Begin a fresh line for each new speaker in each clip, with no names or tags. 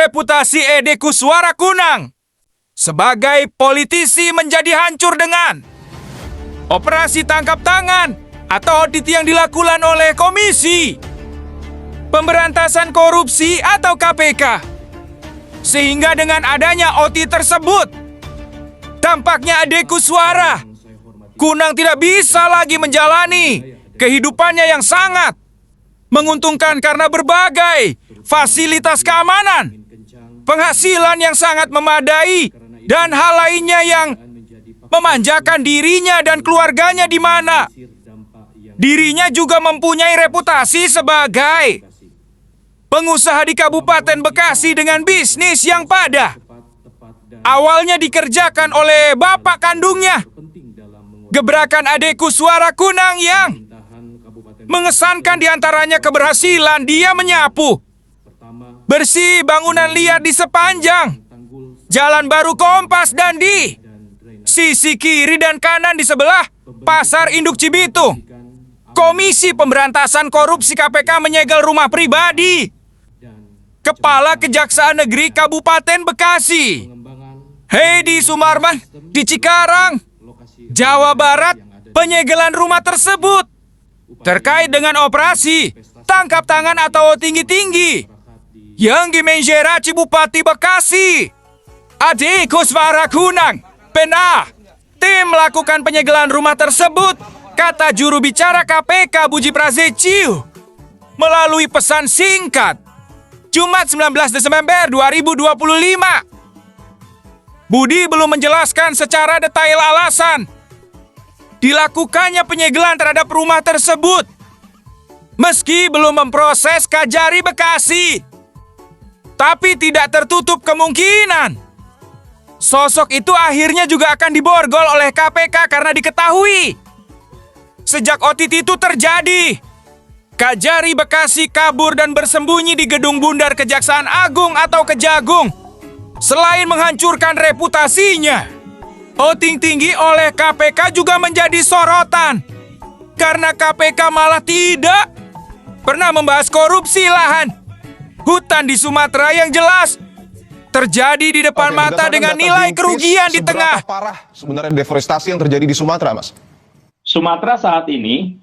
Reputasi Ede Kuswara Kunang sebagai politisi menjadi hancur dengan operasi tangkap tangan atau audit yang dilakukan oleh Komisi Pemberantasan Korupsi atau KPK. Sehingga dengan adanya audit tersebut, tampaknya Ede Kuswara Kunang tidak bisa lagi menjalani kehidupannya yang sangat menguntungkan karena berbagai fasilitas keamanan, penghasilan yang sangat memadai, dan hal lainnya yang memanjakan dirinya dan keluarganya, di mana dirinya juga mempunyai reputasi sebagai pengusaha di Kabupaten Bekasi dengan bisnis yang pada awalnya dikerjakan oleh bapak kandungnya. Gebrakan Ede Kuswara Kunang yang mengesankan diantaranya keberhasilan dia menyapu bersih bangunan liar di sepanjang Jalan Baru Kompas dan di sisi kiri dan kanan di sebelah Pasar Induk Cibitung. Komisi Pemberantasan Korupsi KPK menyegel rumah pribadi Kepala Kejaksaan Negeri Kabupaten Bekasi, Hedi Sumarman, di Cikarang, Jawa Barat. Penyegelan rumah tersebut terkait dengan operasi tangkap tangan atau tinggi-tinggi yang dimenjerati Bupati Bekasi Ede Kuswara Kunang. Pernah tim melakukan penyegelan rumah tersebut, kata juru bicara KPK Buji Prasetyo melalui pesan singkat Jumat 19 Desember 2025. Budi belum menjelaskan secara detail alasan dilakukannya penyegelan terhadap rumah tersebut, meski belum memproses Kajari Bekasi. Tapi tidak tertutup kemungkinan sosok itu akhirnya juga akan diborgol oleh KPK karena diketahui sejak audit itu terjadi, Kajari Bekasi kabur dan bersembunyi di Gedung Bundar Kejaksaan Agung atau Kejagung. Selain menghancurkan reputasinya, audit tinggi oleh KPK juga menjadi sorotan karena KPK malah tidak pernah membahas korupsi lahan hutan di Sumatera yang jelas terjadi di depan mata dengan nilai kerugian di tengah.
Seberapa parah sebenarnya deforestasi yang terjadi di Sumatera, Mas?
Sumatera saat ini,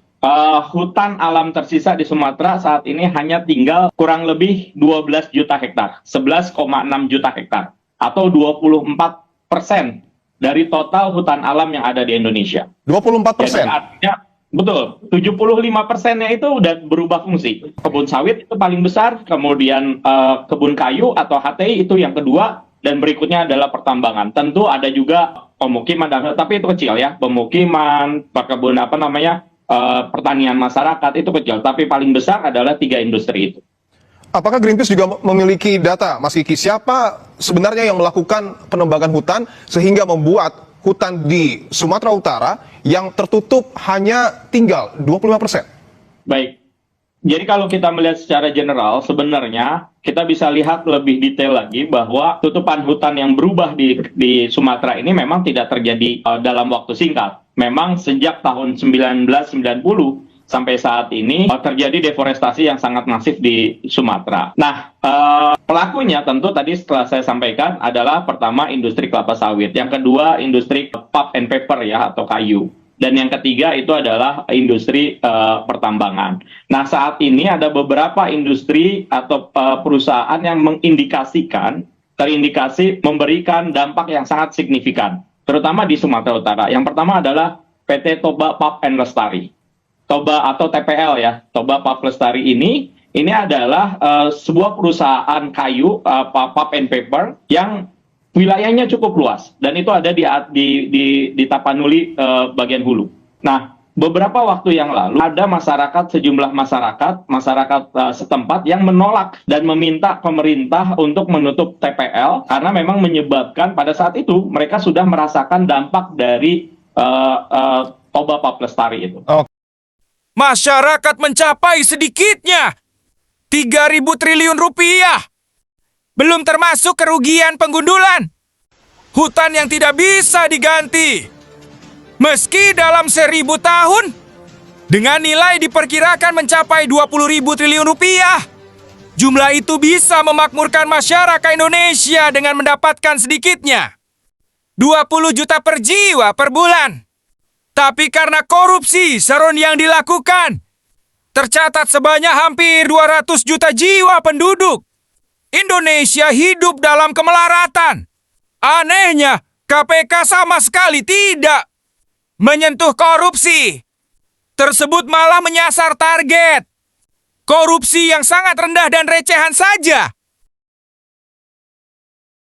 hutan alam tersisa di Sumatera saat ini hanya tinggal kurang lebih 12 juta hektar, 11,6 juta hektar, atau 24% dari total hutan alam yang ada di Indonesia.
24%?
Jadi artinya, betul, 75%-nya itu udah berubah fungsi. Kebun sawit itu paling besar, kemudian kebun kayu atau HTI itu yang kedua, dan berikutnya adalah pertambangan. Tentu ada juga pemukiman, tapi itu kecil ya. Pemukiman, perkebunan pertanian masyarakat itu kecil, tapi paling besar adalah 3 industri itu.
Apakah Greenpeace juga memiliki data, Mas Kiki, siapa sebenarnya yang melakukan penebangan hutan sehingga membuat hutan di Sumatera Utara yang tertutup hanya tinggal 25%?
Baik, jadi kalau kita melihat secara general, sebenarnya kita bisa lihat lebih detail lagi bahwa tutupan hutan yang berubah di Sumatera ini memang tidak terjadi dalam waktu singkat. Memang sejak tahun 1990 sampai saat ini terjadi deforestasi yang sangat masif di Sumatera. Nah, pelakunya tentu tadi setelah saya sampaikan adalah pertama industri kelapa sawit, yang kedua industri pulp and paper ya atau kayu, dan yang ketiga itu adalah industri pertambangan. Nah, saat ini ada beberapa industri atau perusahaan yang terindikasi memberikan dampak yang sangat signifikan, terutama di Sumatera Utara. Yang pertama adalah PT Toba Pulp and Lestari. Toba atau TPL ya, Toba Pulp Lestari ini adalah sebuah perusahaan kayu, pulp and paper yang wilayahnya cukup luas, dan itu ada di Tapanuli bagian hulu. Nah, beberapa waktu yang lalu ada sejumlah masyarakat setempat yang menolak dan meminta pemerintah untuk menutup TPL karena memang menyebabkan pada saat itu mereka sudah merasakan dampak dari Toba Pulp Lestari itu.
Masyarakat mencapai sedikitnya 3.000 triliun rupiah. Belum termasuk kerugian penggundulan hutan yang tidak bisa diganti. Meski dalam 1.000 tahun, dengan nilai diperkirakan mencapai 20.000 triliun rupiah. Jumlah itu bisa memakmurkan masyarakat Indonesia dengan mendapatkan sedikitnya 20 juta per jiwa per bulan. Tapi karena korupsi seron yang dilakukan, tercatat sebanyak hampir 200 juta jiwa penduduk. Indonesia hidup dalam kemelaratan. Anehnya, KPK sama sekali tidak menyentuh korupsi. Tersebut malah menyasar target. Korupsi yang sangat rendah dan recehan saja